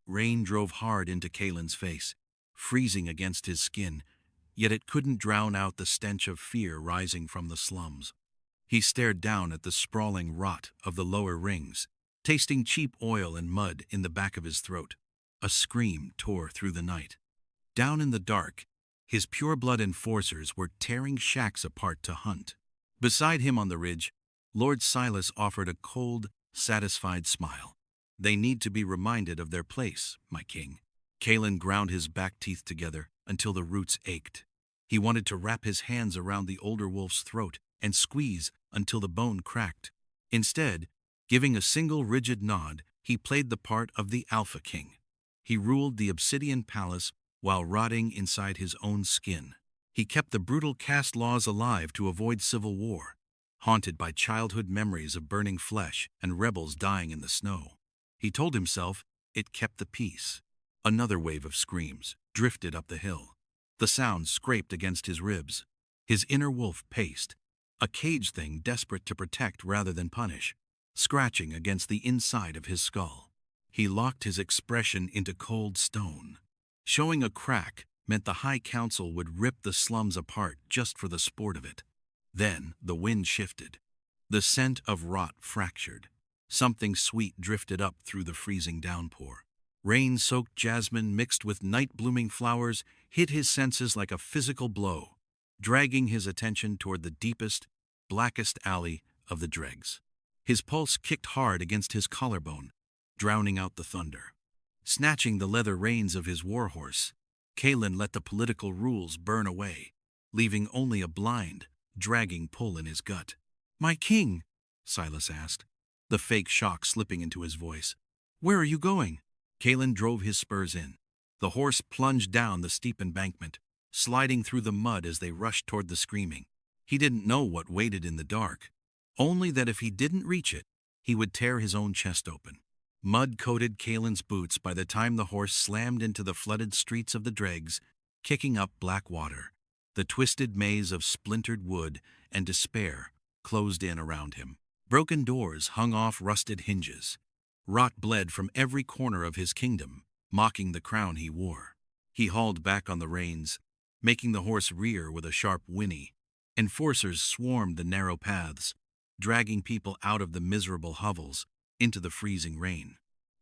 Rain drove hard into Kalen's face, freezing against his skin, yet it couldn't drown out the stench of fear rising from the slums. He stared down at the sprawling rot of the lower rings, tasting cheap oil and mud in the back of his throat. A scream tore through the night. Down in the dark, his pure-blood enforcers were tearing shacks apart to hunt. Beside him on the ridge, Lord Silas offered a cold, satisfied smile. "They need to be reminded of their place, my king." Kalen ground his back teeth together until the roots ached. He wanted to wrap his hands around the older wolf's throat and squeeze until the bone cracked. Instead, giving a single rigid nod, he played the part of the Alpha King. He ruled the Obsidian Palace while rotting inside his own skin. He kept the brutal caste laws alive to avoid civil war, haunted by childhood memories of burning flesh and rebels dying in the snow. He told himself it kept the peace. Another wave of screams drifted up the hill. The sound scraped against his ribs. His inner wolf paced, a cage thing desperate to protect rather than punish, scratching against the inside of his skull. He locked his expression into cold stone. Showing a crack meant the High Council would rip the slums apart just for the sport of it. Then the wind shifted. The scent of rot fractured. Something sweet drifted up through the freezing downpour. Rain-soaked jasmine mixed with night-blooming flowers hit his senses like a physical blow, dragging his attention toward the deepest, blackest alley of the dregs. His pulse kicked hard against his collarbone, drowning out the thunder. Snatching the leather reins of his warhorse, Kalen let the political rules burn away, leaving only a blind, dragging pull in his gut. "My king," Silas asked, the fake shock slipping into his voice. "Where are you going?" Kalen drove his spurs in. The horse plunged down the steep embankment, sliding through the mud as they rushed toward the screaming. He didn't know what waited in the dark, only that if he didn't reach it, he would tear his own chest open. Mud coated Kalen's boots by the time the horse slammed into the flooded streets of the dregs, kicking up black water. The twisted maze of splintered wood and despair closed in around him. Broken doors hung off rusted hinges. Rot bled from every corner of his kingdom, mocking the crown he wore. He hauled back on the reins, making the horse rear with a sharp whinny. Enforcers swarmed the narrow paths, dragging people out of the miserable hovels into the freezing rain.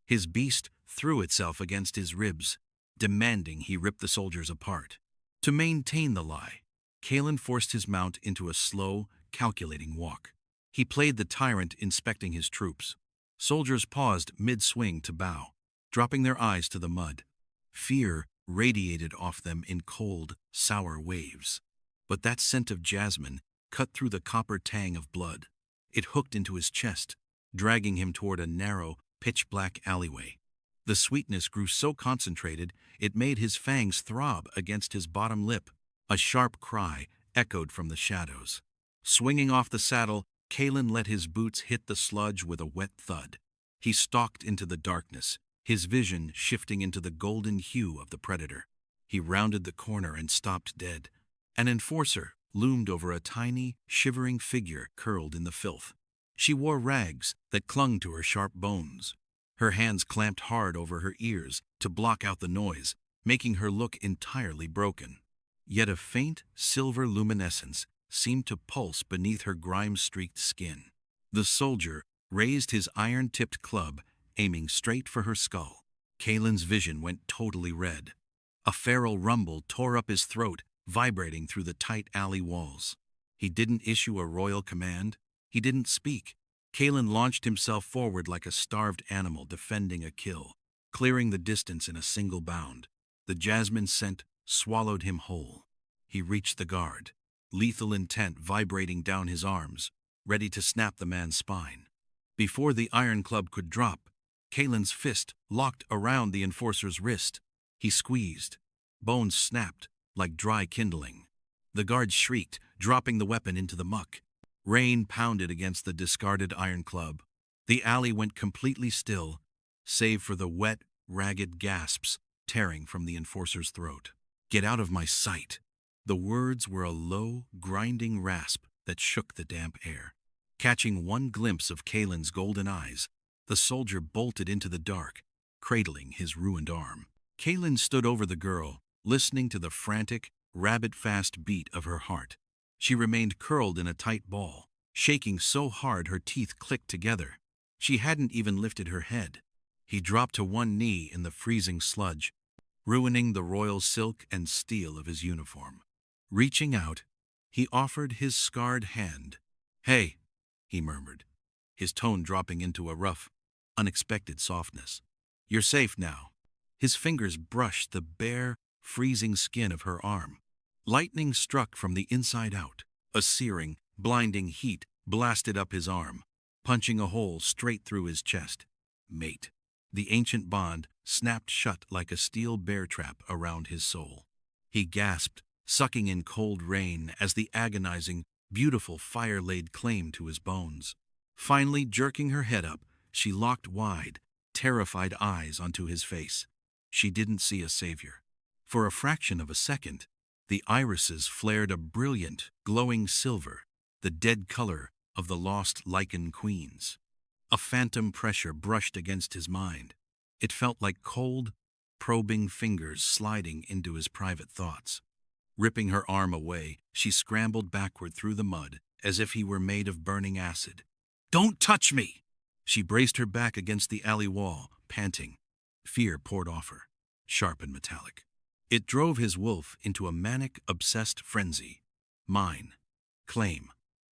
His beast threw itself against his ribs, demanding he rip the soldiers apart. To maintain the lie, Kalen forced his mount into a slow, calculating walk. He played the tyrant inspecting his troops. Soldiers paused mid-swing to bow, dropping their eyes to the mud. Fear radiated off them in cold, sour waves. But that scent of jasmine cut through the copper tang of blood. It hooked into his chest, dragging him toward a narrow, pitch-black alleyway. The sweetness grew so concentrated it made his fangs throb against his bottom lip. A sharp cry echoed from the shadows. Swinging off the saddle, Kalen let his boots hit the sludge with a wet thud. He stalked into the darkness, his vision shifting into the golden hue of the predator. He rounded the corner and stopped dead. An enforcer loomed over a tiny, shivering figure curled in the filth. She wore rags that clung to her sharp bones. Her hands clamped hard over her ears to block out the noise, making her look entirely broken. Yet a faint, silver luminescence seemed to pulse beneath her grime-streaked skin. The soldier raised his iron-tipped club, aiming straight for her skull. Kalen's vision went totally red. A feral rumble tore up his throat, vibrating through the tight alley walls. He didn't issue a royal command. He didn't speak. Kalen launched himself forward like a starved animal defending a kill, clearing the distance in a single bound. The jasmine scent swallowed him whole. He reached the guard, lethal intent vibrating down his arms, ready to snap the man's spine. Before the iron club could drop, Kalen's fist locked around the enforcer's wrist. He squeezed. Bones snapped like dry kindling. The guard shrieked, dropping the weapon into the muck. Rain pounded against the discarded iron club. The alley went completely still, save for the wet, ragged gasps tearing from the enforcer's throat. "Get out of my sight." The words were a low, grinding rasp that shook the damp air. Catching one glimpse of Kalen's golden eyes, the soldier bolted into the dark, cradling his ruined arm. Kaelin stood over the girl, listening to the frantic, rabbit-fast beat of her heart. She remained curled in a tight ball, shaking so hard her teeth clicked together. She hadn't even lifted her head. He dropped to one knee in the freezing sludge, ruining the royal silk and steel of his uniform. Reaching out, he offered his scarred hand. "Hey," he murmured, his tone dropping into a rough, unexpected softness. "You're safe now." His fingers brushed the bare, freezing skin of her arm. Lightning struck from the inside out. A searing, blinding heat blasted up his arm, punching a hole straight through his chest. Mate. The ancient bond snapped shut like a steel bear trap around his soul. He gasped, sucking in cold rain as the agonizing, beautiful fire laid claim to his bones. Finally jerking her head up, she locked wide, terrified eyes onto his face. She didn't see a savior. For a fraction of a second, the irises flared a brilliant, glowing silver, the dead color of the lost lichen queens. A phantom pressure brushed against his mind. It felt like cold, probing fingers sliding into his private thoughts. Ripping her arm away, she scrambled backward through the mud as if he were made of burning acid. "Don't touch me!" She braced her back against the alley wall, panting. Fear poured off her, sharp and metallic. It drove his wolf into a manic, obsessed frenzy. Mine. Claim.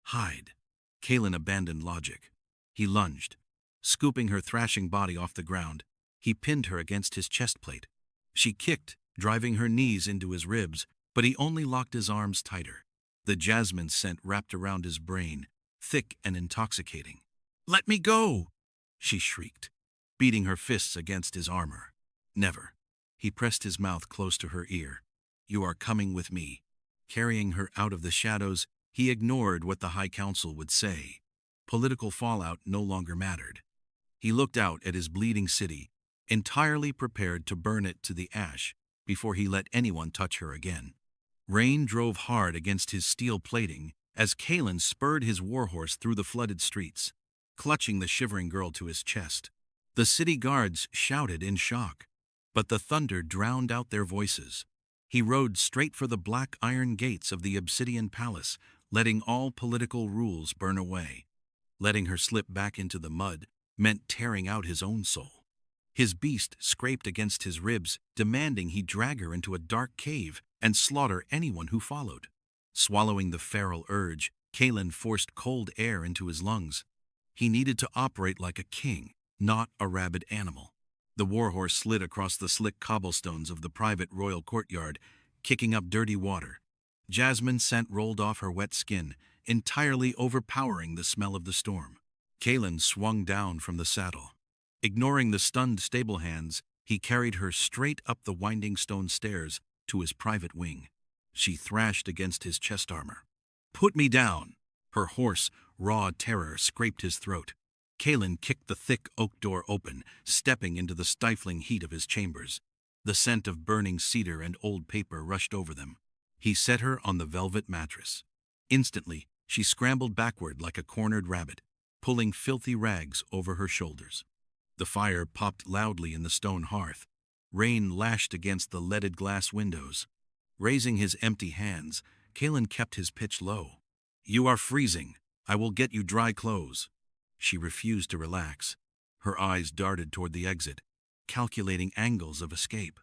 Hide. Kaelin abandoned logic. He lunged. Scooping her thrashing body off the ground, he pinned her against his chest plate. She kicked, driving her knees into his ribs, but he only locked his arms tighter. The jasmine scent wrapped around his brain, thick and intoxicating. "Let me go!" she shrieked, beating her fists against his armor. "Never." He pressed his mouth close to her ear. "You are coming with me." Carrying her out of the shadows, he ignored what the High Council would say. Political fallout no longer mattered. He looked out at his bleeding city, entirely prepared to burn it to the ash before he let anyone touch her again. Rain drove hard against his steel plating as Kaelin spurred his warhorse through the flooded streets, clutching the shivering girl to his chest. The city guards shouted in shock, but the thunder drowned out their voices. He rode straight for the black iron gates of the Obsidian Palace, letting all political rules burn away. Letting her slip back into the mud meant tearing out his own soul. His beast scraped against his ribs, demanding he drag her into a dark cave and slaughter anyone who followed. Swallowing the feral urge, Kaelin forced cold air into his lungs. He needed to operate like a king, not a rabid animal. The warhorse slid across the slick cobblestones of the private royal courtyard, kicking up dirty water. Jasmine scent rolled off her wet skin, entirely overpowering the smell of the storm. Kaelin swung down from the saddle. Ignoring the stunned stable hands, he carried her straight up the winding stone stairs to his private wing. She thrashed against his chest armor. "Put me down!" Her hoarse, raw terror scraped his throat. Kaelin kicked the thick oak door open, stepping into the stifling heat of his chambers. The scent of burning cedar and old paper rushed over them. He set her on the velvet mattress. Instantly, she scrambled backward like a cornered rabbit, pulling filthy rags over her shoulders. The fire popped loudly in the stone hearth. Rain lashed against the leaded glass windows. Raising his empty hands, Kaelin kept his pitch low. "You are freezing. I will get you dry clothes." She refused to relax. Her eyes darted toward the exit, calculating angles of escape.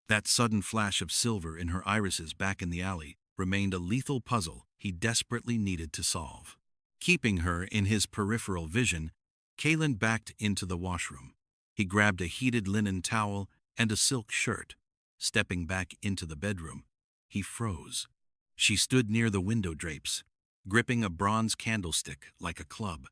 That sudden flash of silver in her irises back in the alley remained a lethal puzzle he desperately needed to solve. Keeping her in his peripheral vision, Kaelin backed into the washroom. He grabbed a heated linen towel and a silk shirt. Stepping back into the bedroom, he froze. She stood near the window drapes, gripping a bronze candlestick like a club.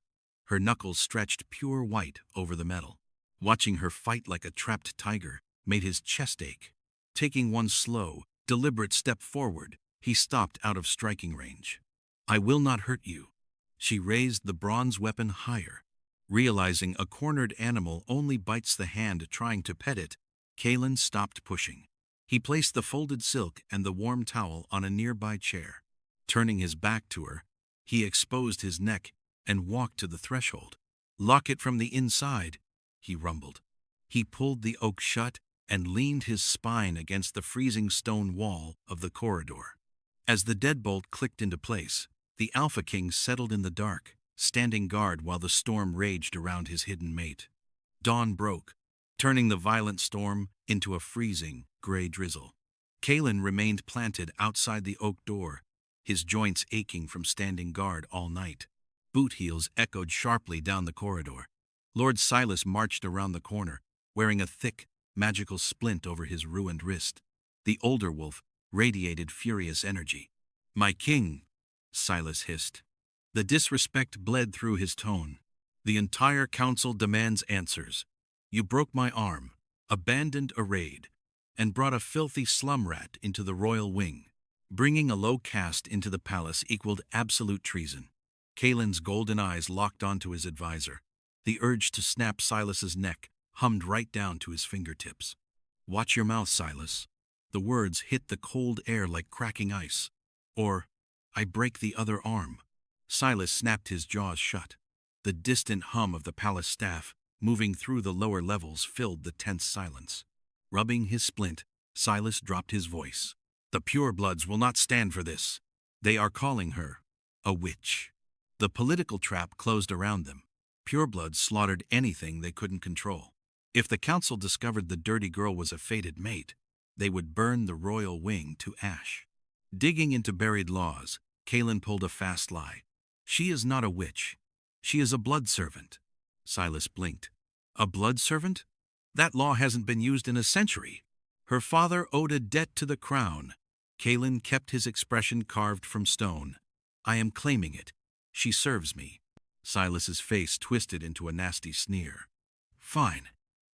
Her knuckles stretched pure white over the metal. Watching her fight like a trapped tiger made his chest ache. Taking one slow, deliberate step forward, he stopped out of striking range. "I will not hurt you." She raised the bronze weapon higher. Realizing a cornered animal only bites the hand trying to pet it, Kaelin stopped pushing. He placed the folded silk and the warm towel on a nearby chair. Turning his back to her, he exposed his neck and walked to the threshold. "Lock it from the inside," he rumbled. He pulled the oak shut and leaned his spine against the freezing stone wall of the corridor. As the deadbolt clicked into place, the Alpha King settled in the dark, standing guard while the storm raged around his hidden mate. Dawn broke, turning the violent storm into a freezing, gray drizzle. Kalen remained planted outside the oak door, his joints aching from standing guard all night. Boot heels echoed sharply down the corridor. Lord Silas marched around the corner, wearing a thick, magical splint over his ruined wrist. The older wolf radiated furious energy. "My king," Silas hissed. The disrespect bled through his tone. "The entire council demands answers. You broke my arm, abandoned a raid, and brought a filthy slum rat into the royal wing. Bringing a low caste into the palace equaled absolute treason." Kalen's golden eyes locked onto his advisor. The urge to snap Silas's neck hummed right down to his fingertips. "Watch your mouth, Silas." The words hit the cold air like cracking ice. "Or, I break the other arm." Silas snapped his jaws shut. The distant hum of the palace staff, moving through the lower levels, filled the tense silence. Rubbing his splint, Silas dropped his voice. "The purebloods will not stand for this. They are calling her a witch." The political trap closed around them. Purebloods slaughtered anything they couldn't control. If the council discovered the dirty girl was a fated mate, they would burn the royal wing to ash. Digging into buried laws, Kalen pulled a fast lie. "She is not a witch. She is a blood servant." Silas blinked. "A blood servant? That law hasn't been used in a century. Her father owed a debt to the crown." Kalen kept his expression carved from stone. "I am claiming it. She serves me." Silas's face twisted into a nasty sneer. "Fine.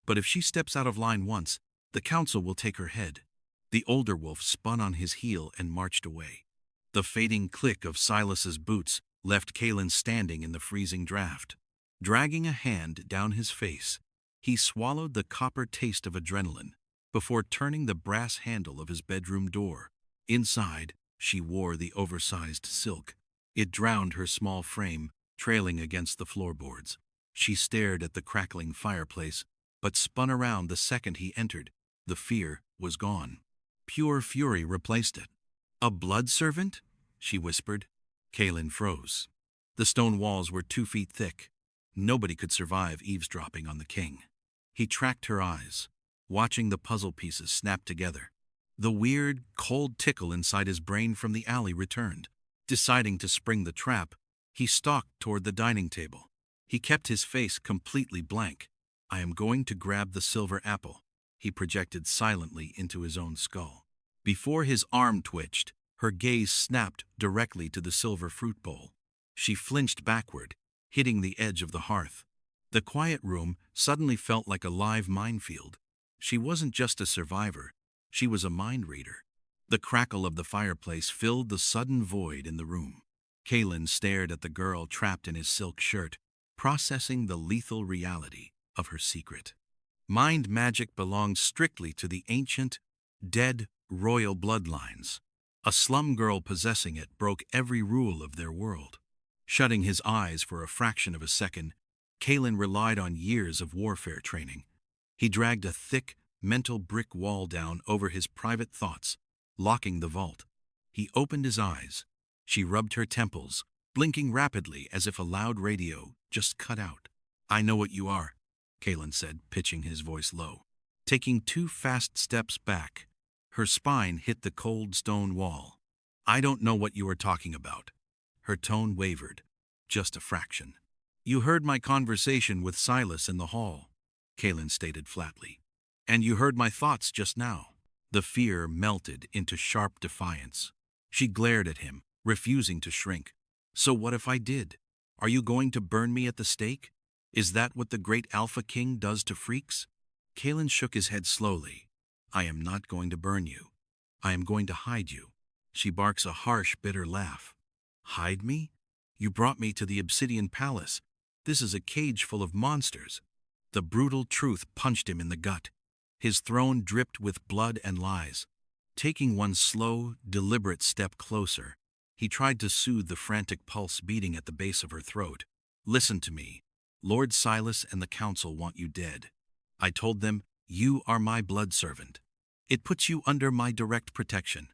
But if she steps out of line once, the council will take her head." The older wolf spun on his heel and marched away. The fading click of Silas's boots left Kalen standing in the freezing draft. Dragging a hand down his face, he swallowed the copper taste of adrenaline before turning the brass handle of his bedroom door. Inside, she wore the oversized silk. It drowned her small frame, trailing against the floorboards. She stared at the crackling fireplace, but spun around the second he entered. The fear was gone. Pure fury replaced it. "A blood servant?" she whispered. Kalen froze. The stone walls were 2 feet thick. Nobody could survive eavesdropping on the king. He tracked her eyes, watching the puzzle pieces snap together. The weird, cold tickle inside his brain from the alley returned. Deciding to spring the trap, he stalked toward the dining table. He kept his face completely blank. "I am going to grab the silver apple," he projected silently into his own skull. Before his arm twitched, her gaze snapped directly to the silver fruit bowl. She flinched backward, hitting the edge of the hearth. The quiet room suddenly felt like a live minefield. She wasn't just a survivor, she was a mind reader. The crackle of the fireplace filled the sudden void in the room. Kalen stared at the girl trapped in his silk shirt, processing the lethal reality of her secret. Mind magic belonged strictly to the ancient, dead royal bloodlines. A slum girl possessing it broke every rule of their world. Shutting his eyes for a fraction of a second, Kalen relied on years of warfare training. He dragged a thick, mental brick wall down over his private thoughts, locking the vault. He opened his eyes. She rubbed her temples, blinking rapidly as if a loud radio just cut out. "I know what you are," Kalen said, pitching his voice low. Taking 2 fast steps back, her spine hit the cold stone wall. "I don't know what you are talking about." Her tone wavered, just a fraction. "You heard my conversation with Silas in the hall," Kalen stated flatly. "And you heard my thoughts just now." The fear melted into sharp defiance. She glared at him, refusing to shrink. "So what if I did? Are you going to burn me at the stake? Is that what the great Alpha King does to freaks?" Kalen shook his head slowly. "I am not going to burn you. I am going to hide you." She barks a harsh, bitter laugh. "Hide me? You brought me to the Obsidian Palace. This is a cage full of monsters." The brutal truth punched him in the gut. His throne dripped with blood and lies. Taking one slow, deliberate step closer, he tried to soothe the frantic pulse beating at the base of her throat. "Listen to me. Lord Silas and the council want you dead. I told them, you are my blood servant. It puts you under my direct protection.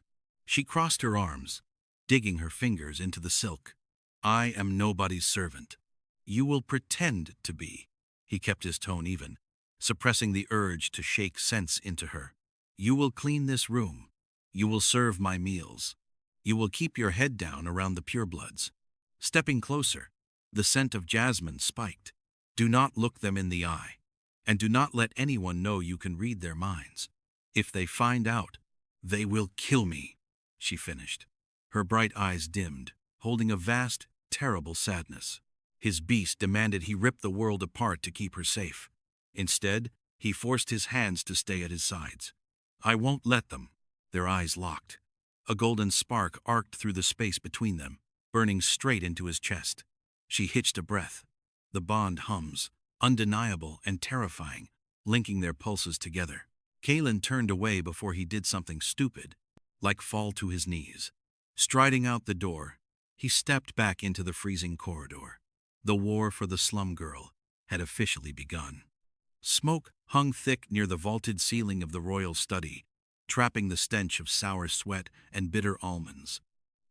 She crossed her arms, digging her fingers into the silk. I am nobody's servant. You will pretend to be. He kept his tone even, suppressing the urge to shake sense into her. You will clean this room. You will serve my meals. You will keep your head down around the purebloods. Stepping closer, the scent of jasmine spiked. Do not look them in the eye, and do not let anyone know you can read their minds. If they find out, they will kill me, she finished. Her bright eyes dimmed, holding a vast, terrible sadness. His beast demanded he rip the world apart to keep her safe. Instead, he forced his hands to stay at his sides. I won't let them. Their eyes locked. A golden spark arced through the space between them, burning straight into his chest. She hitched a breath. The bond hums, undeniable and terrifying, linking their pulses together. Kalen turned away before he did something stupid, like fall to his knees. Striding out the door, he stepped back into the freezing corridor. The war for the slum girl had officially begun. Smoke hung thick near the vaulted ceiling of the royal study, trapping the stench of sour sweat and bitter almonds.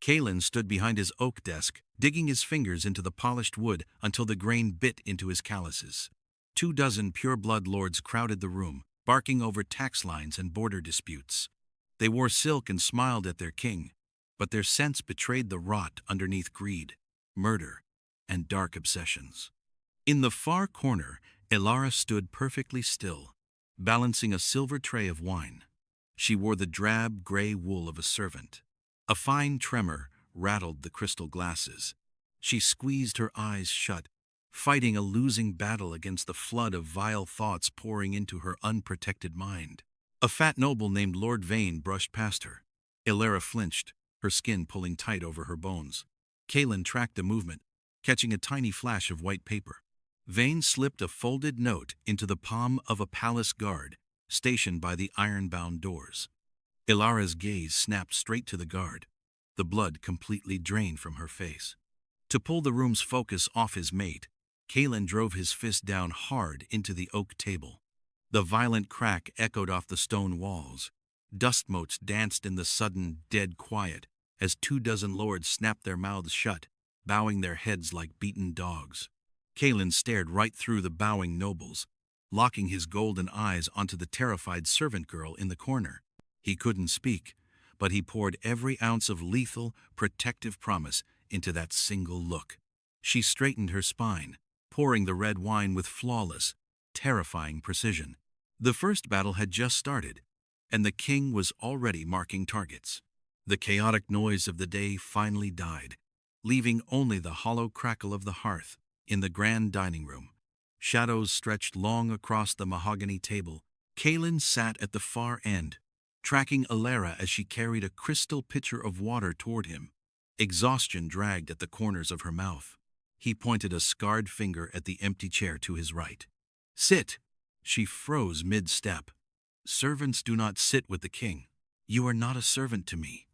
Kalen stood behind his oak desk, digging his fingers into the polished wood until the grain bit into his calluses. 24 pure-blood lords crowded the room, barking over tax lines and border disputes. They wore silk and smiled at their king, but their scents betrayed the rot underneath greed, murder, and dark obsessions. In the far corner, Elara stood perfectly still, balancing a silver tray of wine. She wore the drab gray wool of a servant. A fine tremor rattled the crystal glasses. She squeezed her eyes shut, fighting a losing battle against the flood of vile thoughts pouring into her unprotected mind. A fat noble named Lord Vane brushed past her. Elara flinched, her skin pulling tight over her bones. Kalen tracked the movement, catching a tiny flash of white paper. Vane slipped a folded note into the palm of a palace guard stationed by the iron-bound doors. Elara's gaze snapped straight to the guard, the blood completely drained from her face. To pull the room's focus off his mate, Kalen drove his fist down hard into the oak table. The violent crack echoed off the stone walls. Dust motes danced in the sudden, dead quiet as 24 lords snapped their mouths shut, bowing their heads like beaten dogs. Kalen stared right through the bowing nobles, locking his golden eyes onto the terrified servant girl in the corner. He couldn't speak, but he poured every ounce of lethal, protective promise into that single look. She straightened her spine, pouring the red wine with flawless, terrifying precision. The first battle had just started, and the king was already marking targets. The chaotic noise of the day finally died, leaving only the hollow crackle of the hearth in the grand dining room. Shadows stretched long across the mahogany table. Kalen sat at the far end, tracking Elara as she carried a crystal pitcher of water toward him. Exhaustion dragged at the corners of her mouth. He pointed a scarred finger at the empty chair to his right. Sit! She froze mid-step. Servants do not sit with the king. You are not a servant to me.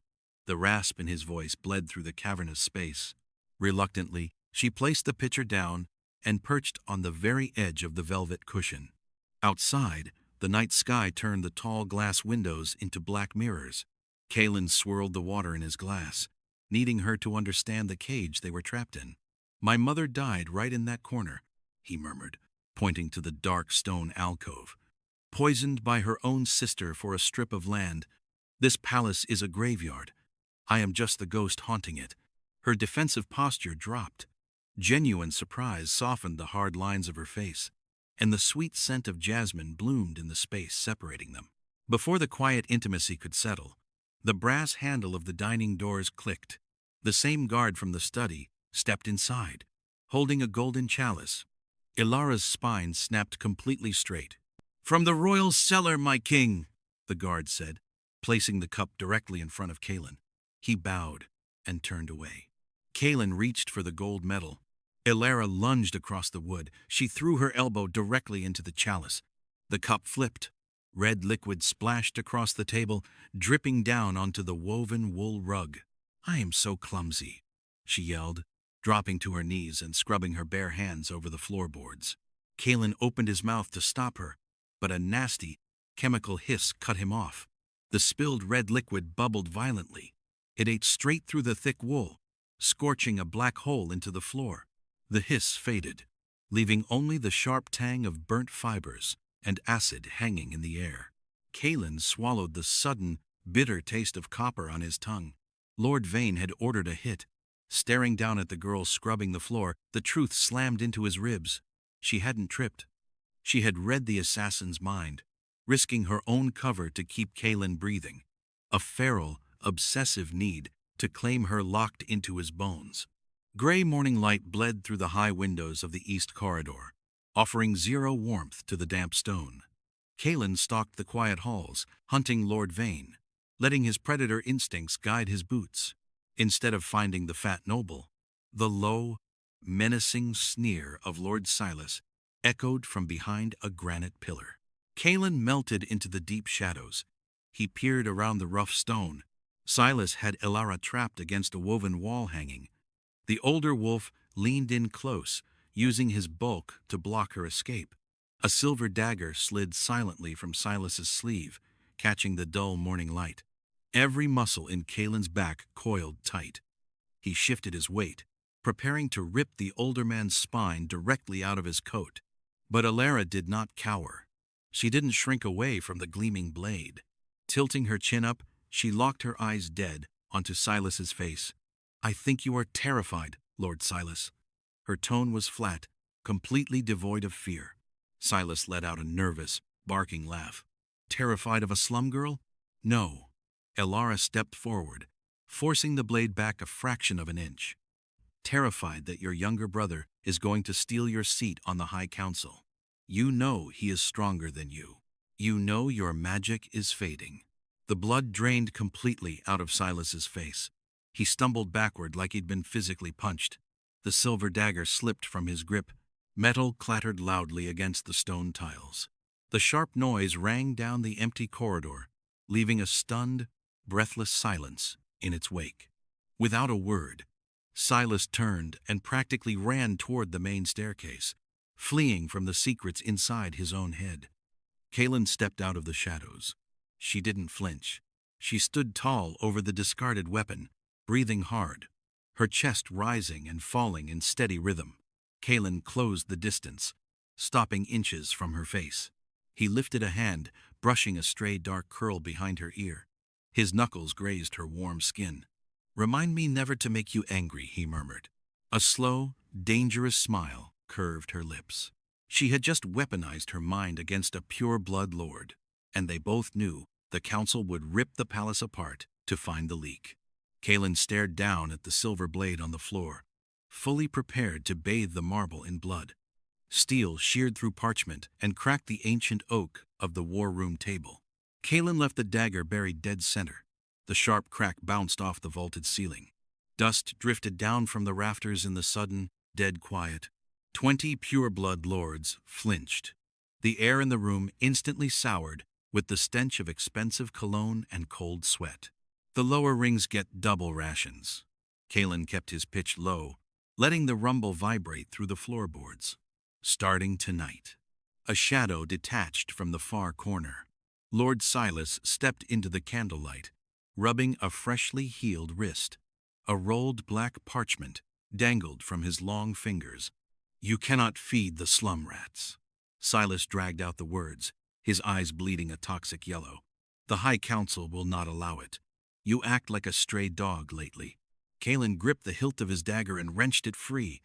The rasp in his voice bled through the cavernous space. Reluctantly, she placed the pitcher down and perched on the very edge of the velvet cushion. Outside, the night sky turned the tall glass windows into black mirrors. Kalen swirled the water in his glass, needing her to understand the cage they were trapped in. My mother died right in that corner, he murmured, pointing to the dark stone alcove. Poisoned by her own sister for a strip of land. This palace is a graveyard. I am just the ghost haunting it. Her defensive posture dropped. Genuine surprise softened the hard lines of her face, and the sweet scent of jasmine bloomed in the space separating them. Before the quiet intimacy could settle, the brass handle of the dining doors clicked. The same guard from the study stepped inside, holding a golden chalice. Elara's spine snapped completely straight. From the royal cellar, my king, the guard said, placing the cup directly in front of Kalen. He bowed and turned away. Kalen reached for the gold medal. Elara lunged across the wood. She threw her elbow directly into the chalice. The cup flipped. Red liquid splashed across the table, dripping down onto the woven wool rug. I am so clumsy, she yelled, dropping to her knees and scrubbing her bare hands over the floorboards. Kalen opened his mouth to stop her, but a nasty, chemical hiss cut him off. The spilled red liquid bubbled violently. It ate straight through the thick wool, scorching a black hole into the floor. The hiss faded, leaving only the sharp tang of burnt fibers and acid hanging in the air. Kalen swallowed the sudden, bitter taste of copper on his tongue. Lord Vane had ordered a hit. Staring down at the girl scrubbing the floor, the truth slammed into his ribs. She hadn't tripped. She had read the assassin's mind, risking her own cover to keep Kalen breathing. A feral, obsessive need to claim her locked into his bones. Gray morning light bled through the high windows of the east corridor, offering zero warmth to the damp stone. Kalen stalked the quiet halls, hunting Lord Vane, letting his predator instincts guide his boots. Instead of finding the fat noble, the low, menacing sneer of Lord Silas echoed from behind a granite pillar. Kalen melted into the deep shadows. He peered around the rough stone. Silas had Elara trapped against a woven wall hanging. The older wolf leaned in close, using his bulk to block her escape. A silver dagger slid silently from Silas's sleeve, catching the dull morning light. Every muscle in Kalen's back coiled tight. He shifted his weight, preparing to rip the older man's spine directly out of his coat. But Elara did not cower. She didn't shrink away from the gleaming blade. Tilting her chin up, she locked her eyes dead onto Silas's face. "I think you are terrified, Lord Silas." Her tone was flat, completely devoid of fear. Silas let out a nervous, barking laugh. "Terrified of a slum girl? No." Elara stepped forward, forcing the blade back a fraction of an inch. "Terrified that your younger brother is going to steal your seat on the High Council. You know he is stronger than you. You know your magic is fading." The blood drained completely out of Silas's face. He stumbled backward like he'd been physically punched. The silver dagger slipped from his grip. Metal clattered loudly against the stone tiles. The sharp noise rang down the empty corridor, leaving a stunned, breathless silence in its wake. Without a word, Silas turned and practically ran toward the main staircase, fleeing from the secrets inside his own head. Kalen stepped out of the shadows. She didn't flinch. She stood tall over the discarded weapon, breathing hard, her chest rising and falling in steady rhythm. Kalen closed the distance, stopping inches from her face. He lifted a hand, brushing a stray dark curl behind her ear. His knuckles grazed her warm skin. "Remind me never to make you angry," he murmured. A slow, dangerous smile curved her lips. She had just weaponized her mind against a pure-blood lord, and they both knew the council would rip the palace apart to find the leak. Kalen stared down at the silver blade on the floor, fully prepared to bathe the marble in blood. Steel sheared through parchment and cracked the ancient oak of the war room table. Kalen left the dagger buried dead center. The sharp crack bounced off the vaulted ceiling. Dust drifted down from the rafters in the sudden, dead quiet. 20 pure-blood lords flinched. The air in the room instantly soured with the stench of expensive cologne and cold sweat. "The lower rings get double rations." Kalen kept his pitch low, letting the rumble vibrate through the floorboards. "Starting tonight." A shadow detached from the far corner. Lord Silas stepped into the candlelight, rubbing a freshly healed wrist. A rolled black parchment dangled from his long fingers. "You cannot feed the slum rats." Silas dragged out the words, his eyes bleeding a toxic yellow. "The High Council will not allow it. You act like a stray dog lately." Kalen gripped the hilt of his dagger and wrenched it free.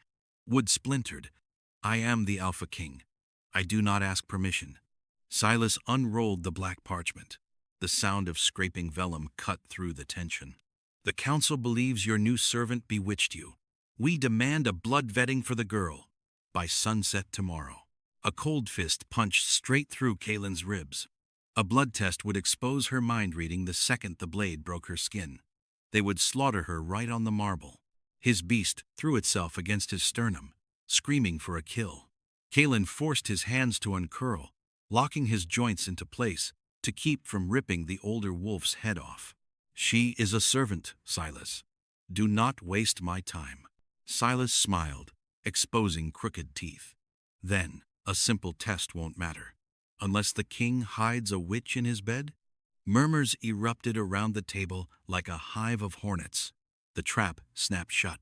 Wood splintered. "I am the Alpha King. I do not ask permission." Silas unrolled the black parchment. The sound of scraping vellum cut through the tension. "The council believes your new servant bewitched you. We demand a blood vetting for the girl. By sunset tomorrow." A cold fist punched straight through Kalen's ribs. A blood test would expose her mind reading the second the blade broke her skin. They would slaughter her right on the marble. His beast threw itself against his sternum, screaming for a kill. Kalen forced his hands to uncurl, locking his joints into place to keep from ripping the older wolf's head off. "She is a servant, Silas. Do not waste my time." Silas smiled, exposing crooked teeth. "Then, a simple test won't matter. unless the king hides a witch in his bed? Murmurs erupted around the table like a hive of hornets. The trap snapped shut.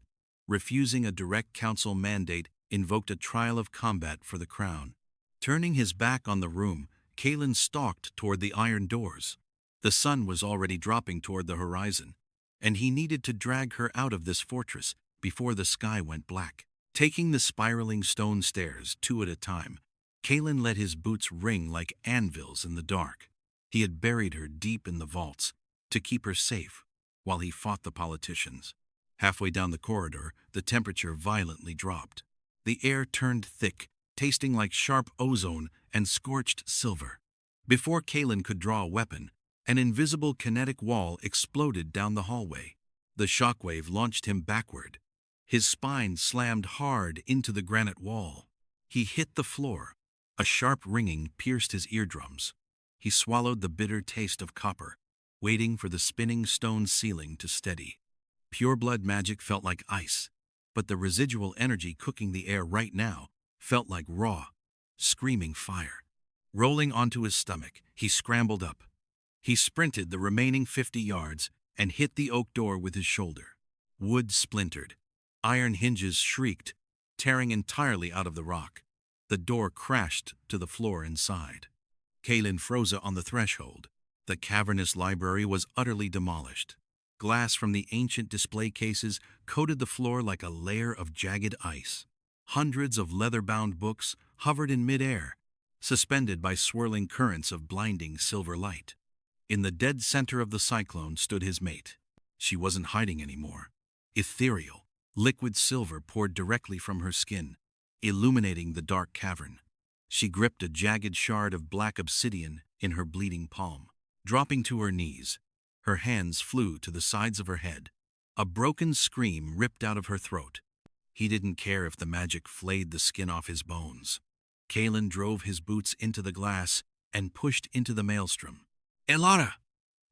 Refusing a direct council mandate invoked a trial of combat for the crown. Turning his back on the room, Kalen stalked toward the iron doors. The sun was already dropping toward the horizon, and he needed to drag her out of this fortress before the sky went black. Taking the spiraling stone stairs two at a time, Kalen let his boots ring like anvils in the dark. He had buried her deep in the vaults to keep her safe while he fought the politicians. Halfway down the corridor, the temperature violently dropped. The air turned thick, tasting like sharp ozone and scorched silver. Before Kalen could draw a weapon, an invisible kinetic wall exploded down the hallway. The shockwave launched him backward. His spine slammed hard into the granite wall. He hit the floor. A sharp ringing pierced his eardrums. He swallowed the bitter taste of copper, waiting for the spinning stone ceiling to steady. Pure blood magic felt like ice, but the residual energy cooking the air right now felt like raw, screaming fire. Rolling onto his stomach, he scrambled up. He sprinted the remaining 50 yards and hit the oak door with his shoulder. Wood splintered. Iron hinges shrieked, tearing entirely out of the rock. The door crashed to the floor inside. Kalen froze on the threshold. The cavernous library was utterly demolished. Glass from the ancient display cases coated the floor like a layer of jagged ice. Hundreds of leather-bound books hovered in midair, suspended by swirling currents of blinding silver light. In the dead center of the cyclone stood his mate. She wasn't hiding anymore. Ethereal, liquid silver poured directly from her skin, illuminating the dark cavern. She gripped a jagged shard of black obsidian in her bleeding palm. Dropping to her knees, her hands flew to the sides of her head. A broken scream ripped out of her throat. He didn't care if the magic flayed the skin off his bones. Kalen drove his boots into the glass and pushed into the maelstrom. "Elara!"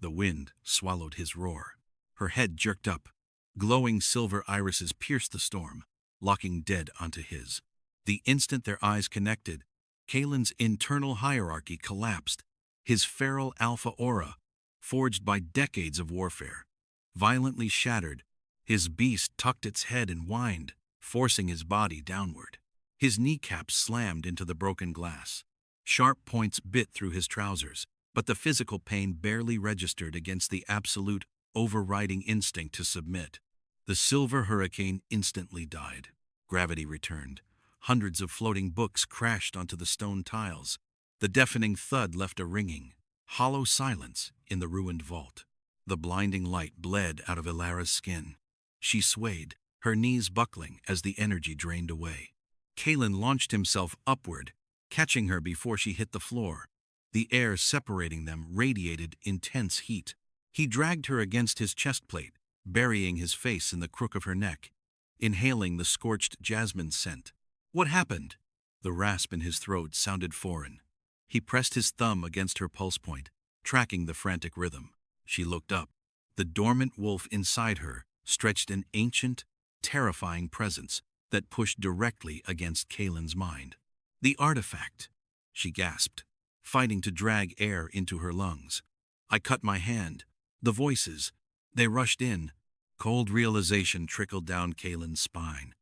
The wind swallowed his roar. Her head jerked up. Glowing silver irises pierced the storm, locking dead onto his. The instant their eyes connected, Kalen's internal hierarchy collapsed. His feral alpha aura, forged by decades of warfare, violently shattered. His beast tucked its head and whined, forcing his body downward. His kneecaps slammed into the broken glass. Sharp points bit through his trousers, but the physical pain barely registered against the absolute, overriding instinct to submit. The silver hurricane instantly died. Gravity returned. Hundreds of floating books crashed onto the stone tiles. The deafening thud left a ringing, hollow silence in the ruined vault. The blinding light bled out of Elara's skin. She swayed, her knees buckling as the energy drained away. Kalen launched himself upward, catching her before she hit the floor. The air separating them radiated intense heat. He dragged her against his chest plate, burying his face in the crook of her neck, inhaling the scorched jasmine scent. "What happened?" The rasp in his throat sounded foreign. He pressed his thumb against her pulse point, tracking the frantic rhythm. She looked up. The dormant wolf inside her stretched an ancient, terrifying presence that pushed directly against Kalen's mind. "The artifact," she gasped, fighting to drag air into her lungs. "I cut my hand. The voices, they rushed in." Cold realization trickled down Kalen's spine.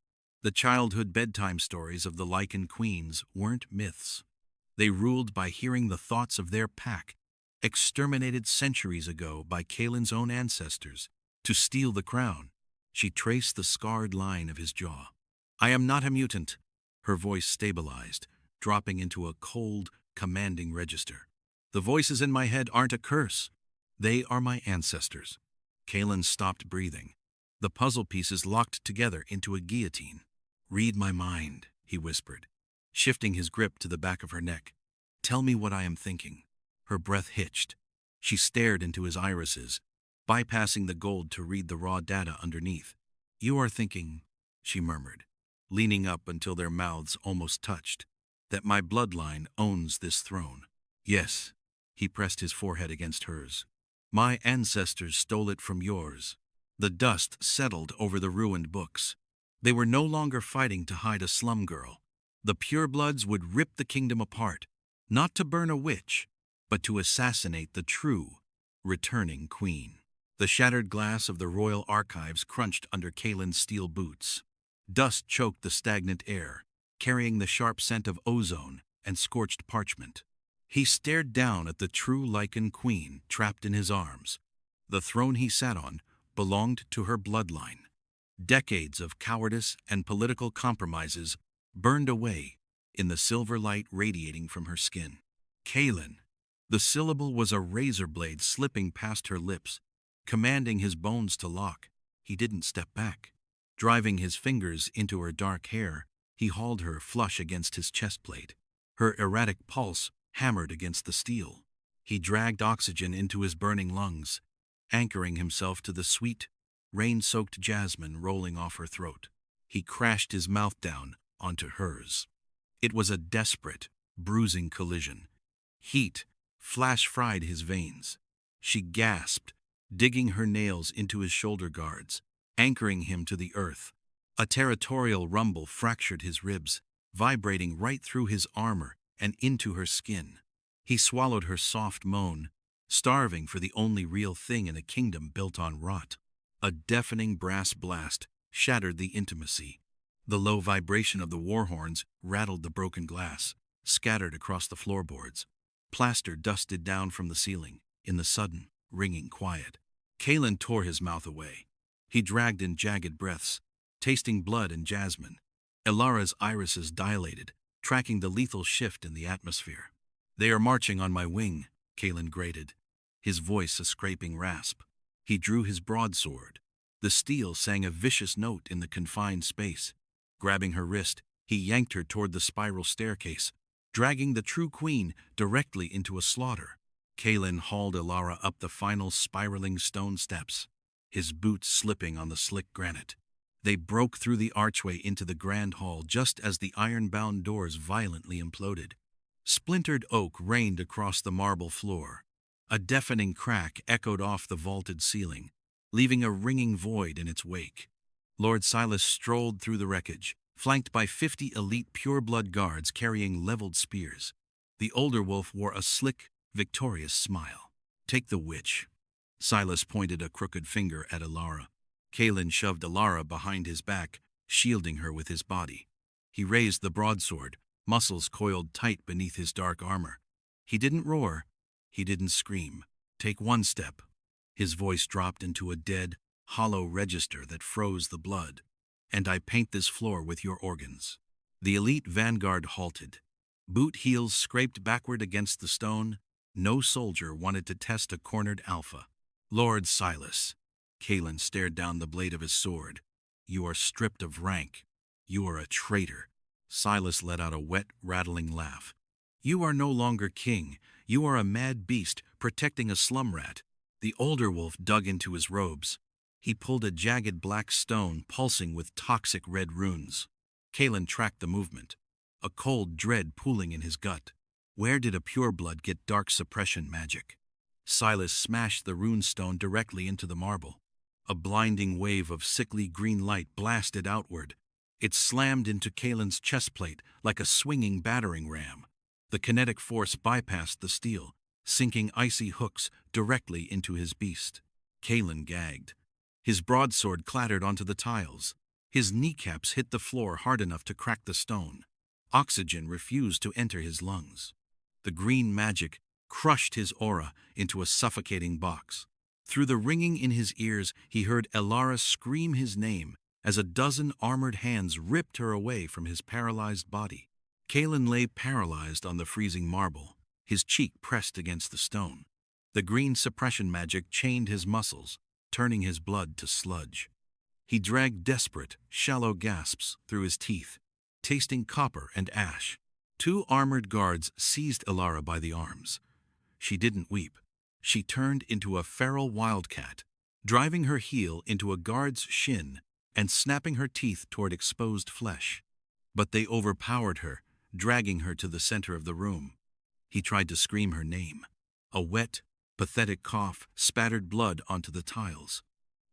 The childhood bedtime stories of the Lycan queens weren't myths. They ruled by hearing the thoughts of their pack, exterminated centuries ago by Kalen's own ancestors, to steal the crown. She traced the scarred line of his jaw. "I am not a mutant." Her voice stabilized, dropping into a cold, commanding register. "The voices in my head aren't a curse. They are my ancestors." Kalen stopped breathing. The puzzle pieces locked together into a guillotine. "Read my mind," he whispered, shifting his grip to the back of her neck. "Tell me what I am thinking." Her breath hitched. She stared into his irises, bypassing the gold to read the raw data underneath. "You are thinking," she murmured, leaning up until their mouths almost touched, "that my bloodline owns this throne." "Yes." He pressed his forehead against hers. "My ancestors stole it from yours." The dust settled over the ruined books. They were no longer fighting to hide a slum girl. The purebloods would rip the kingdom apart, not to burn a witch, but to assassinate the true, returning queen. The shattered glass of the royal archives crunched under Kaelin's steel boots. Dust choked the stagnant air, carrying the sharp scent of ozone and scorched parchment. He stared down at the true Lycan queen trapped in his arms. The throne he sat on belonged to her bloodline. Decades of cowardice and political compromises burned away in the silver light radiating from her skin. Kaelin. The syllable was a razor blade slipping past her lips, commanding his bones to lock. He didn't step back. Driving his fingers into her dark hair, he hauled her flush against his chest plate. Her erratic pulse hammered against the steel. He dragged oxygen into his burning lungs, anchoring himself to the sweet, rain-soaked jasmine rolling off her throat. He crashed his mouth down onto hers. It was a desperate, bruising collision. Heat flash-fried his veins. She gasped, digging her nails into his shoulder guards, anchoring him to the earth. A territorial rumble fractured his ribs, vibrating right through his armor and into her skin. He swallowed her soft moan, starving for the only real thing in a kingdom built on rot. A deafening brass blast shattered the intimacy. The low vibration of the war horns rattled the broken glass, scattered across the floorboards. Plaster dusted down from the ceiling in the sudden, ringing quiet. Kaelin tore his mouth away. He dragged in jagged breaths, tasting blood and jasmine. Elara's irises dilated, tracking the lethal shift in the atmosphere. "They are marching on my wing," Kaelin grated, his voice a scraping rasp. He drew his broadsword. The steel sang a vicious note in the confined space. Grabbing her wrist, he yanked her toward the spiral staircase, dragging the true queen directly into a slaughter. Kaelin hauled Elara up the final spiraling stone steps, his boots slipping on the slick granite. They broke through the archway into the grand hall just as the iron-bound doors violently imploded. Splintered oak rained across the marble floor. A deafening crack echoed off the vaulted ceiling, leaving a ringing void in its wake. Lord Silas strolled through the wreckage, flanked by 50 elite pure-blood guards carrying leveled spears. The older wolf wore a slick, victorious smile. "Take the witch." Silas pointed a crooked finger at Elara. Kaelin shoved Elara behind his back, shielding her with his body. He raised the broadsword, muscles coiled tight beneath his dark armor. He didn't roar. He didn't scream. "Take one step." His voice dropped into a dead, hollow register that froze the blood. "And I paint this floor with your organs." The elite vanguard halted. Boot heels scraped backward against the stone. No soldier wanted to test a cornered alpha. "Lord Silas." Kaelin stared down the blade of his sword. "You are stripped of rank. You are a traitor." Silas let out a wet, rattling laugh. "You are no longer king. You are a mad beast protecting a slum rat." The older wolf dug into his robes. He pulled a jagged black stone pulsing with toxic red runes. Kaelin tracked the movement, a cold dread pooling in his gut. Where did a pureblood get dark suppression magic? Silas smashed the rune stone directly into the marble. A blinding wave of sickly green light blasted outward. It slammed into Kaelin's chestplate like a swinging battering ram. The kinetic force bypassed the steel, sinking icy hooks directly into his beast. Kaelin gagged. His broadsword clattered onto the tiles. His kneecaps hit the floor hard enough to crack the stone. Oxygen refused to enter his lungs. The green magic crushed his aura into a suffocating box. Through the ringing in his ears, he heard Elara scream his name as a dozen armored hands ripped her away from his paralyzed body. Kaelin lay paralyzed on the freezing marble, his cheek pressed against the stone. The green suppression magic chained his muscles, turning his blood to sludge. He dragged desperate, shallow gasps through his teeth, tasting copper and ash. 2 armored guards seized Elara by the arms. She didn't weep. She turned into a feral wildcat, driving her heel into a guard's shin and snapping her teeth toward exposed flesh. But they overpowered her, dragging her to the center of the room. He tried to scream her name. A wet, pathetic cough spattered blood onto the tiles.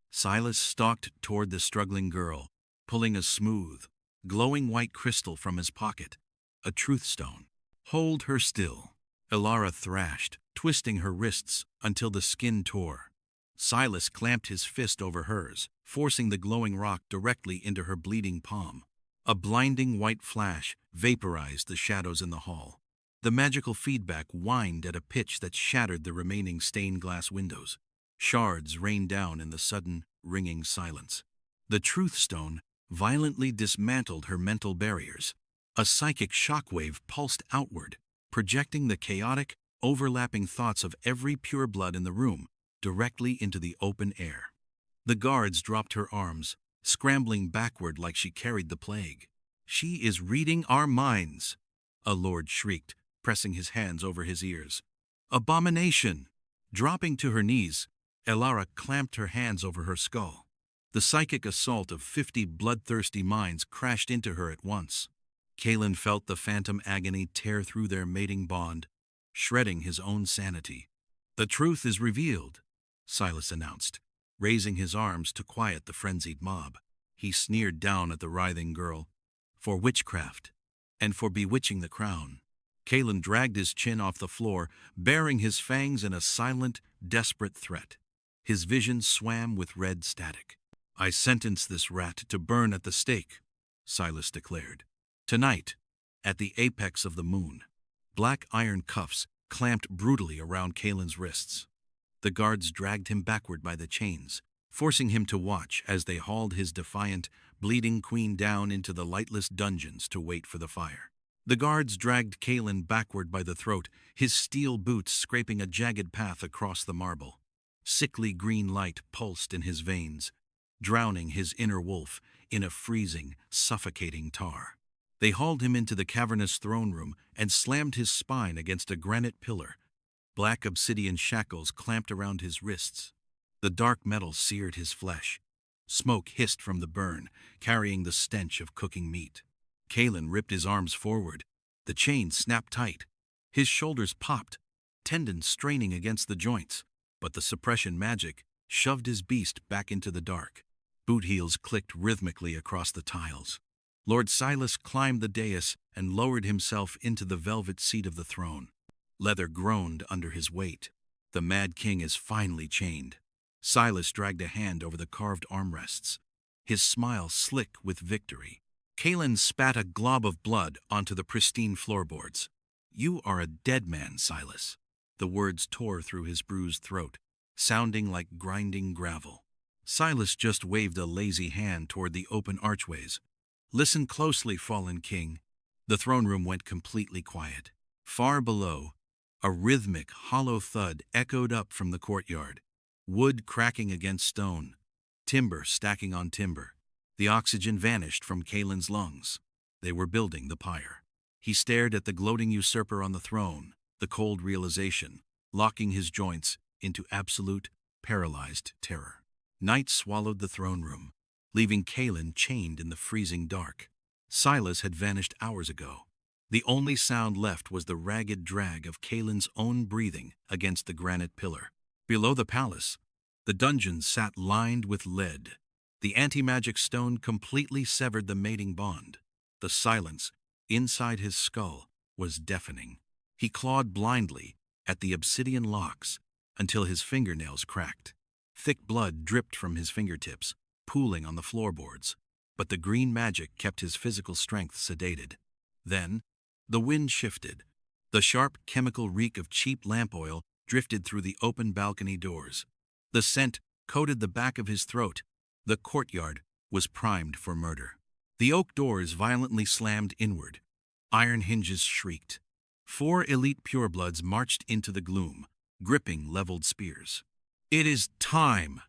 Silas stalked toward the struggling girl, pulling a smooth, glowing white crystal from his pocket, a truth stone. Hold her still, Elara thrashed, twisting her wrists until the skin tore. Silas clamped his fist over hers, forcing the glowing rock directly into her bleeding palm. A blinding white flash vaporized the shadows in the hall. The magical feedback whined at a pitch that shattered the remaining stained glass windows. Shards rained down in the sudden, ringing silence. The Truth Stone violently dismantled her mental barriers. A psychic shockwave pulsed outward, projecting the chaotic, overlapping thoughts of every pureblood in the room directly into the open air. The guards dropped her arms, scrambling backward like she carried the plague. "She is reading our minds," a lord shrieked, pressing his hands over his ears. "Abomination!" Dropping to her knees, Elara clamped her hands over her skull. The psychic assault of 50 bloodthirsty minds crashed into her at once. Kalen felt the phantom agony tear through their mating bond, shredding his own sanity. "The truth is revealed," Silas announced, raising his arms to quiet the frenzied mob. He sneered down at the writhing girl. "For witchcraft, and for bewitching the crown." Kalen dragged his chin off the floor, baring his fangs in a silent, desperate threat. His vision swam with red static. "I sentence this rat to burn at the stake," Silas declared. "Tonight, at the apex of the moon." Black iron cuffs clamped brutally around Kalen's wrists. The guards dragged him backward by the chains, forcing him to watch as they hauled his defiant, bleeding queen down into the lightless dungeons to wait for the fire. The guards dragged Kalen backward by the throat, his steel boots scraping a jagged path across the marble. Sickly green light pulsed in his veins, drowning his inner wolf in a freezing, suffocating tar. They hauled him into the cavernous throne room and slammed his spine against a granite pillar. Black obsidian shackles clamped around his wrists. The dark metal seared his flesh. Smoke hissed from the burn, carrying the stench of cooking meat. Kalen ripped his arms forward. The chain snapped tight. His shoulders popped, tendons straining against the joints. But the suppression magic shoved his beast back into the dark. Boot heels clicked rhythmically across the tiles. Lord Silas climbed the dais and lowered himself into the velvet seat of the throne. Leather groaned under his weight. The Mad King is finally chained. Silas dragged a hand over the carved armrests, his smile slick with victory. Kalen spat a glob of blood onto the pristine floorboards. "You are a dead man, Silas." The words tore through his bruised throat, sounding like grinding gravel. Silas just waved a lazy hand toward the open archways. "Listen closely, fallen king." The throne room went completely quiet. Far below, a rhythmic, hollow thud echoed up from the courtyard. Wood cracking against stone, timber stacking on timber. The oxygen vanished from Kalen's lungs. They were building the pyre. He stared at the gloating usurper on the throne, the cold realization, locking his joints into absolute, paralyzed terror. Night swallowed the throne room, leaving Kalen chained in the freezing dark. Silas had vanished hours ago. The only sound left was the ragged drag of Kalen's own breathing against the granite pillar. Below the palace, the dungeon sat lined with lead. The anti-magic stone completely severed the mating bond. The silence inside his skull was deafening. He clawed blindly at the obsidian locks until his fingernails cracked. Thick blood dripped from his fingertips, pooling on the floorboards, but the green magic kept his physical strength sedated. Then, the wind shifted. The sharp chemical reek of cheap lamp oil drifted through the open balcony doors. The scent coated the back of his throat. The courtyard was primed for murder. The oak doors violently slammed inward. Iron hinges shrieked. 4 elite purebloods marched into the gloom, gripping leveled spears. "It is time,"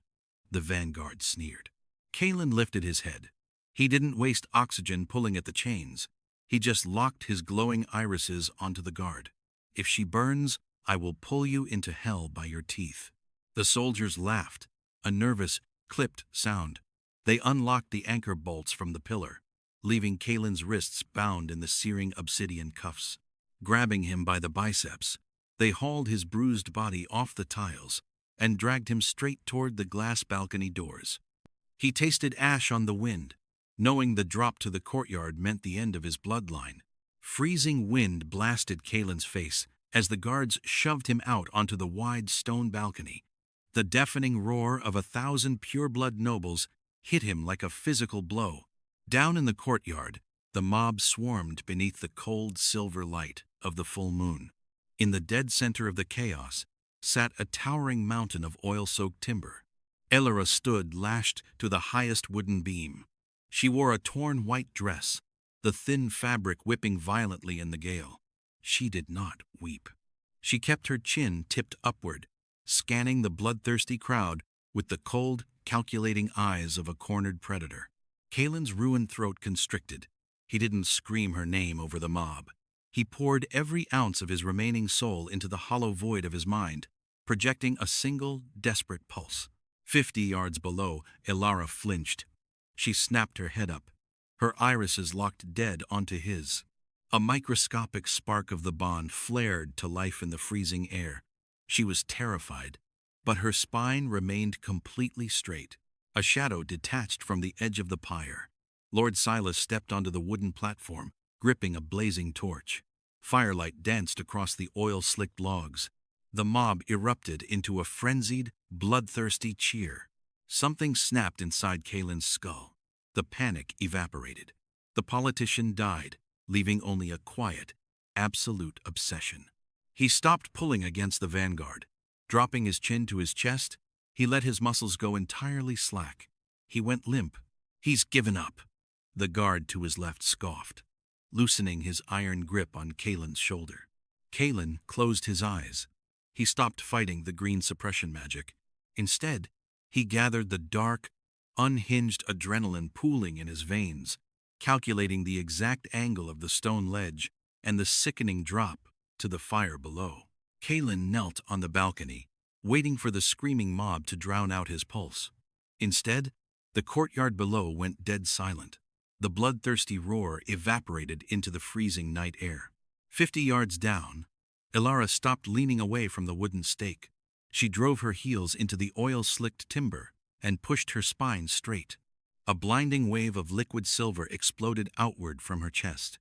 the vanguard sneered. Kalen lifted his head. He didn't waste oxygen pulling at the chains. He just locked his glowing irises onto the guard. "If she burns, I will pull you into hell by your teeth." The soldiers laughed, a nervous, clipped sound. They unlocked the anchor bolts from the pillar, leaving Kalen's wrists bound in the searing obsidian cuffs. Grabbing him by the biceps, they hauled his bruised body off the tiles and dragged him straight toward the glass balcony doors. He tasted ash on the wind, knowing the drop to the courtyard meant the end of his bloodline. Freezing wind blasted Kalen's face as the guards shoved him out onto the wide stone balcony. The deafening roar of 1,000 pure-blood nobles hit him like a physical blow. Down in the courtyard, the mob swarmed beneath the cold silver light of the full moon. In the dead center of the chaos sat a towering mountain of oil-soaked timber. Elara stood lashed to the highest wooden beam. She wore a torn white dress, the thin fabric whipping violently in the gale. She did not weep. She kept her chin tipped upward, scanning the bloodthirsty crowd with the cold, calculating eyes of a cornered predator. Kalen's ruined throat constricted. He didn't scream her name over the mob. He poured every ounce of his remaining soul into the hollow void of his mind, projecting a single, desperate pulse. 50 yards below, Elara flinched. She snapped her head up. Her irises locked dead onto his. A microscopic spark of the bond flared to life in the freezing air. She was terrified, but her spine remained completely straight. A shadow detached from the edge of the pyre. Lord Silas stepped onto the wooden platform, gripping a blazing torch. Firelight danced across the oil-slicked logs. The mob erupted into a frenzied, bloodthirsty cheer. Something snapped inside Kalen's skull. The panic evaporated. The politician died, leaving only a quiet, absolute obsession. He stopped pulling against the vanguard. Dropping his chin to his chest, he let his muscles go entirely slack. He went limp. He's given up. The guard to his left scoffed, loosening his iron grip on Kalen's shoulder. Kalen closed his eyes. He stopped fighting the green suppression magic. Instead, he gathered the dark, unhinged adrenaline pooling in his veins, calculating the exact angle of the stone ledge and the sickening drop to the fire below. Kalen knelt on the balcony, waiting for the screaming mob to drown out his pulse. Instead, the courtyard below went dead silent. The bloodthirsty roar evaporated into the freezing night air. 50 yards down, Elara stopped leaning away from the wooden stake. She drove her heels into the oil-slicked timber and pushed her spine straight. A blinding wave of liquid silver exploded outward from her chest.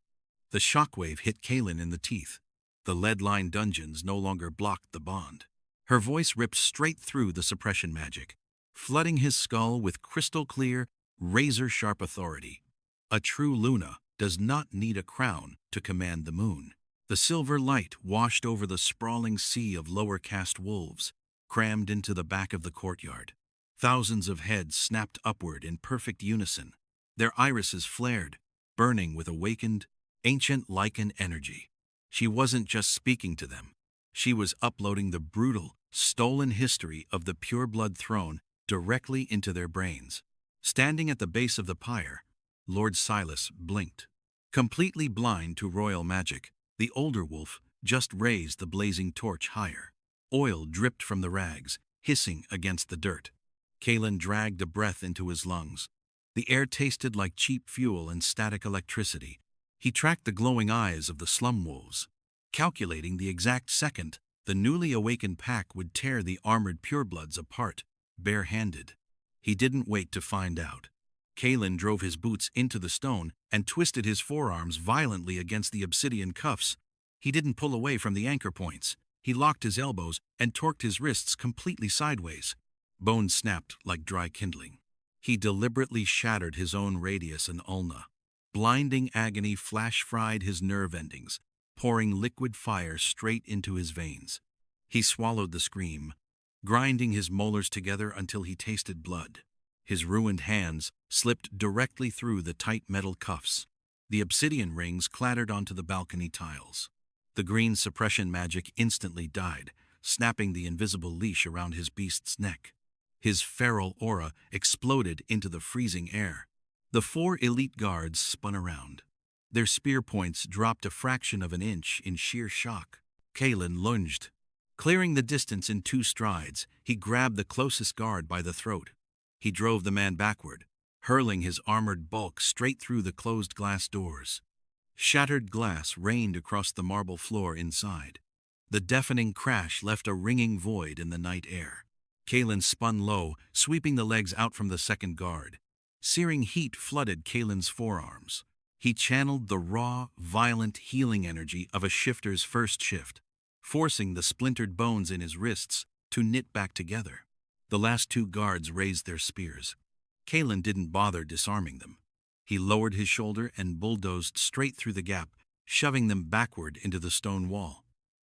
The shockwave hit Kalen in the teeth. The lead-lined dungeons no longer blocked the bond. Her voice ripped straight through the suppression magic, flooding his skull with crystal-clear, razor-sharp authority. A true Luna does not need a crown to command the moon. The silver light washed over the sprawling sea of lower-caste wolves, crammed into the back of the courtyard. Thousands of heads snapped upward in perfect unison. Their irises flared, burning with awakened, ancient Lycan energy. She wasn't just speaking to them. She was uploading the brutal, stolen history of the pure-blood throne directly into their brains. Standing at the base of the pyre, Lord Silas blinked. Completely blind to royal magic, the older wolf just raised the blazing torch higher. Oil dripped from the rags, hissing against the dirt. Kalen dragged a breath into his lungs. The air tasted like cheap fuel and static electricity. He tracked the glowing eyes of the slum wolves, calculating the exact second the newly awakened pack would tear the armored purebloods apart, bare-handed. He didn't wait to find out. Kalen drove his boots into the stone and twisted his forearms violently against the obsidian cuffs. He didn't pull away from the anchor points. He locked his elbows and torqued his wrists completely sideways. Bones snapped like dry kindling. He deliberately shattered his own radius and ulna. Blinding agony flash-fried his nerve endings, pouring liquid fire straight into his veins. He swallowed the scream, grinding his molars together until he tasted blood. His ruined hands slipped directly through the tight metal cuffs. The obsidian rings clattered onto the balcony tiles. The green suppression magic instantly died, snapping the invisible leash around his beast's neck. His feral aura exploded into the freezing air. The 4 elite guards spun around. Their spear points dropped a fraction of an inch in sheer shock. Kalen lunged. Clearing the distance in 2 strides, he grabbed the closest guard by the throat. He drove the man backward, hurling his armored bulk straight through the closed glass doors. Shattered glass rained across the marble floor inside. The deafening crash left a ringing void in the night air. Kalen spun low, sweeping the legs out from the second guard. Searing heat flooded Kalen's forearms. He channeled the raw, violent healing energy of a shifter's first shift, forcing the splintered bones in his wrists to knit back together. The last two guards raised their spears. Kalen didn't bother disarming them. He lowered his shoulder and bulldozed straight through the gap, shoving them backward into the stone wall.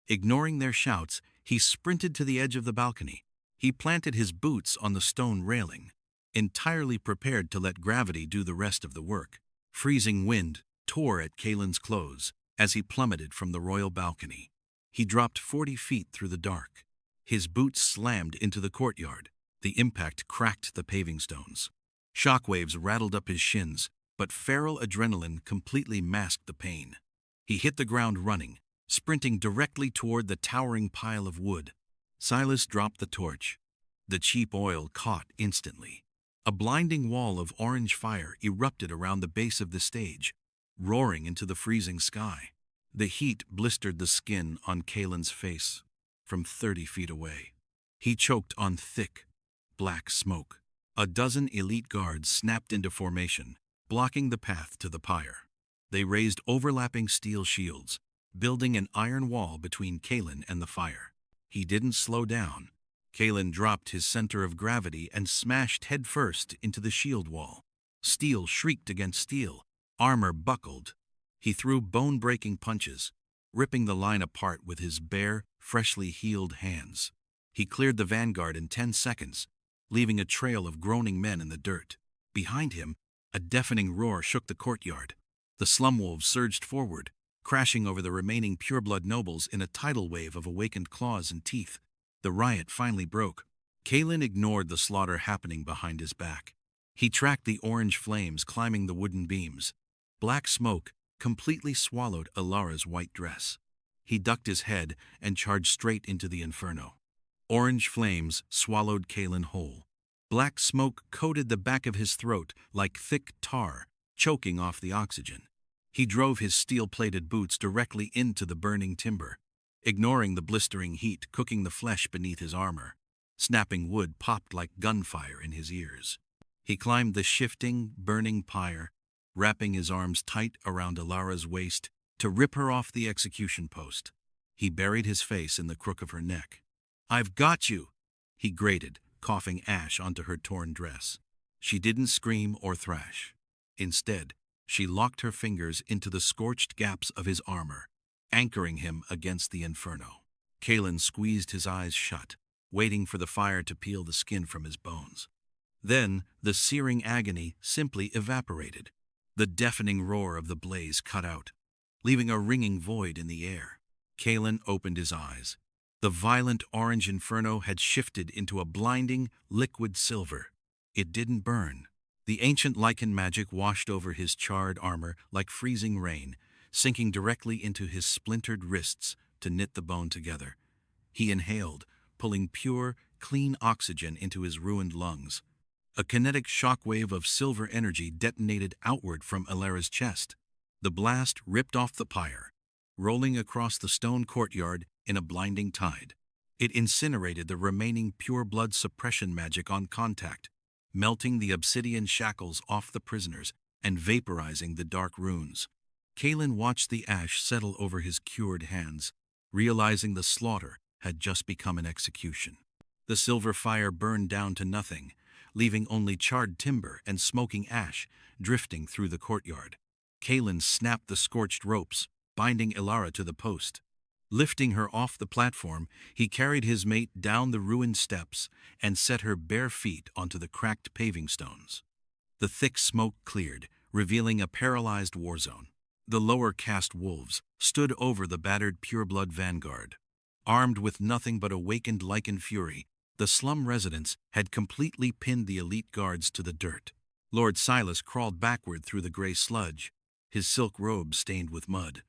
Ignoring their shouts, he sprinted to the edge of the balcony. He planted his boots on the stone railing, entirely prepared to let gravity do the rest of the work. Freezing wind tore at Kalen's clothes as he plummeted from the royal balcony. He dropped 40 feet through the dark. His boots slammed into the courtyard. The impact cracked the paving stones. Shockwaves rattled up his shins, but feral adrenaline completely masked the pain. He hit the ground running, sprinting directly toward the towering pile of wood. Silas dropped the torch. The cheap oil caught instantly. A blinding wall of orange fire erupted around the base of the stage, roaring into the freezing sky. The heat blistered the skin on Kalen's face from 30 feet away. He choked on thick, black smoke. A dozen elite guards snapped into formation, blocking the path to the pyre. They raised overlapping steel shields, building an iron wall between Kalen and the fire. He didn't slow down. Kalen dropped his center of gravity and smashed headfirst into the shield wall. Steel shrieked against steel. Armor buckled. He threw bone-breaking punches, ripping the line apart with his bare, freshly healed hands. He cleared the vanguard in 10 seconds, leaving a trail of groaning men in the dirt. Behind him, a deafening roar shook the courtyard. The slum wolves surged forward, crashing over the remaining pureblood nobles in a tidal wave of awakened claws and teeth. The riot finally broke. Kalen ignored the slaughter happening behind his back. He tracked the orange flames climbing the wooden beams. Black smoke completely swallowed Elara's white dress. He ducked his head and charged straight into the inferno. Orange flames swallowed Kalen whole. Black smoke coated the back of his throat like thick tar, choking off the oxygen. He drove his steel-plated boots directly into the burning timber, ignoring the blistering heat cooking the flesh beneath his armor. Snapping wood popped like gunfire in his ears. He climbed the shifting, burning pyre, wrapping his arms tight around Elara's waist to rip her off the execution post. He buried his face in the crook of her neck. "I've got you," he grated, coughing ash onto her torn dress. She didn't scream or thrash. Instead, she locked her fingers into the scorched gaps of his armor, anchoring him against the inferno. Kalen squeezed his eyes shut, waiting for the fire to peel the skin from his bones. Then, the searing agony simply evaporated. The deafening roar of the blaze cut out, leaving a ringing void in the air. Kalen opened his eyes. The violent orange inferno had shifted into a blinding, liquid silver. It didn't burn. The ancient lichen magic washed over his charred armor like freezing rain, sinking directly into his splintered wrists to knit the bone together. He inhaled, pulling pure, clean oxygen into his ruined lungs. A kinetic shockwave of silver energy detonated outward from Elara's chest. The blast ripped off the pyre, rolling across the stone courtyard in a blinding tide. It incinerated the remaining pure blood suppression magic on contact, melting the obsidian shackles off the prisoners and vaporizing the dark runes. Kalen watched the ash settle over his cured hands, realizing the slaughter had just become an execution. The silver fire burned down to nothing, leaving only charred timber and smoking ash drifting through the courtyard. Kalen snapped the scorched ropes, binding Elara to the post. Lifting her off the platform, he carried his mate down the ruined steps and set her bare feet onto the cracked paving stones. The thick smoke cleared, revealing a paralyzed war zone. The lower caste wolves stood over the battered pureblood vanguard. Armed with nothing but awakened lichen fury, the slum residents had completely pinned the elite guards to the dirt. Lord Silas crawled backward through the gray sludge, his silk robe stained with mud.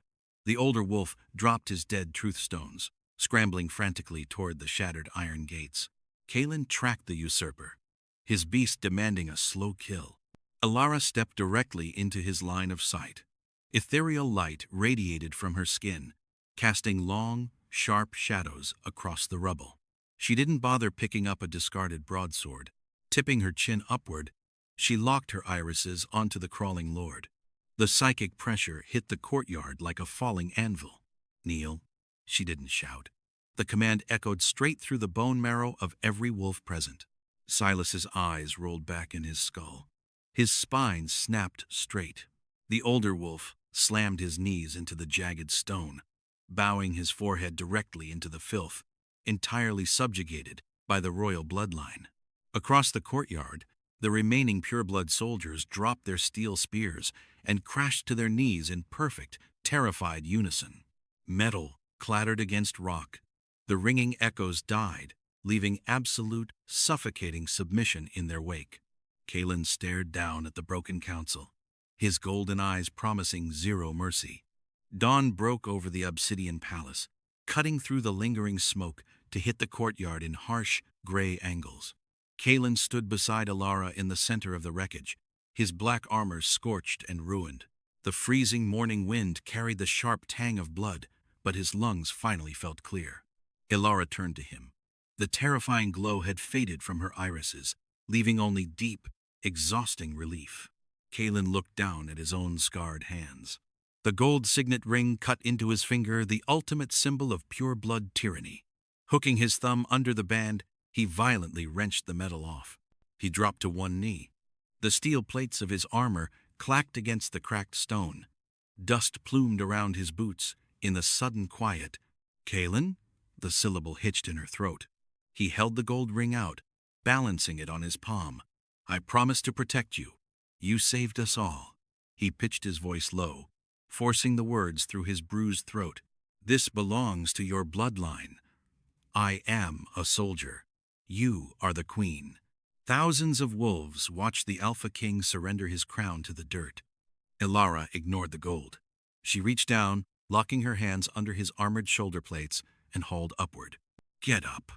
The older wolf dropped his dead truth stones, scrambling frantically toward the shattered iron gates. Kalen tracked the usurper, his beast demanding a slow kill. Elara stepped directly into his line of sight. Ethereal light radiated from her skin, casting long, sharp shadows across the rubble. She didn't bother picking up a discarded broadsword. Tipping her chin upward, she locked her irises onto the crawling lord. The psychic pressure hit the courtyard like a falling anvil. "Kneel." She didn't shout. The command echoed straight through the bone marrow of every wolf present. Silas's eyes rolled back in his skull. His spine snapped straight. The older wolf slammed his knees into the jagged stone, bowing his forehead directly into the filth, entirely subjugated by the royal bloodline. Across the courtyard, the remaining pureblood soldiers dropped their steel spears and crashed to their knees in perfect, terrified unison. Metal clattered against rock. The ringing echoes died, leaving absolute, suffocating submission in their wake. Kalen stared down at the broken council, his golden eyes promising zero mercy. Dawn broke over the obsidian palace, cutting through the lingering smoke to hit the courtyard in harsh, gray angles. Kalen stood beside Elara in the center of the wreckage, his black armor scorched and ruined. The freezing morning wind carried the sharp tang of blood, but his lungs finally felt clear. Elara turned to him. The terrifying glow had faded from her irises, leaving only deep, exhausting relief. Kalen looked down at his own scarred hands. The gold signet ring cut into his finger, the ultimate symbol of pure-blood tyranny. Hooking his thumb under the band, he violently wrenched the metal off. He dropped to one knee. The steel plates of his armor clacked against the cracked stone. Dust plumed around his boots in the sudden quiet. "Kalen?" The syllable hitched in her throat. He held the gold ring out, balancing it on his palm. "I promise to protect you. You saved us all." He pitched his voice low, forcing the words through his bruised throat. "This belongs to your bloodline. I am a soldier. You are the queen." Thousands of wolves watched the Alpha King surrender his crown to the dirt. Elara ignored the gold. She reached down, locking her hands under his armored shoulder plates, and hauled upward. "Get up."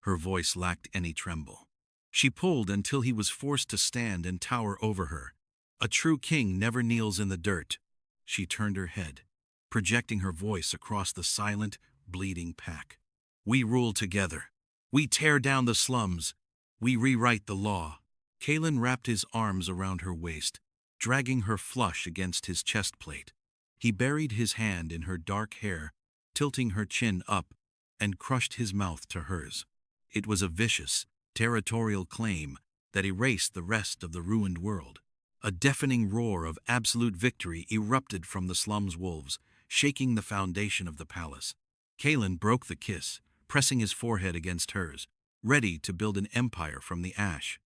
Her voice lacked any tremble. She pulled until he was forced to stand and tower over her. A true king never kneels in the dirt. She turned her head, projecting her voice across the silent, bleeding pack. "We rule together. We tear down the slums. We rewrite the law." Kalen wrapped his arms around her waist, dragging her flush against his chest plate. He buried his hand in her dark hair, tilting her chin up, and crushed his mouth to hers. It was a vicious, territorial claim that erased the rest of the ruined world. A deafening roar of absolute victory erupted from the slum's wolves, shaking the foundation of the palace. Kalen broke the kiss, pressing his forehead against hers, ready to build an empire from the ash.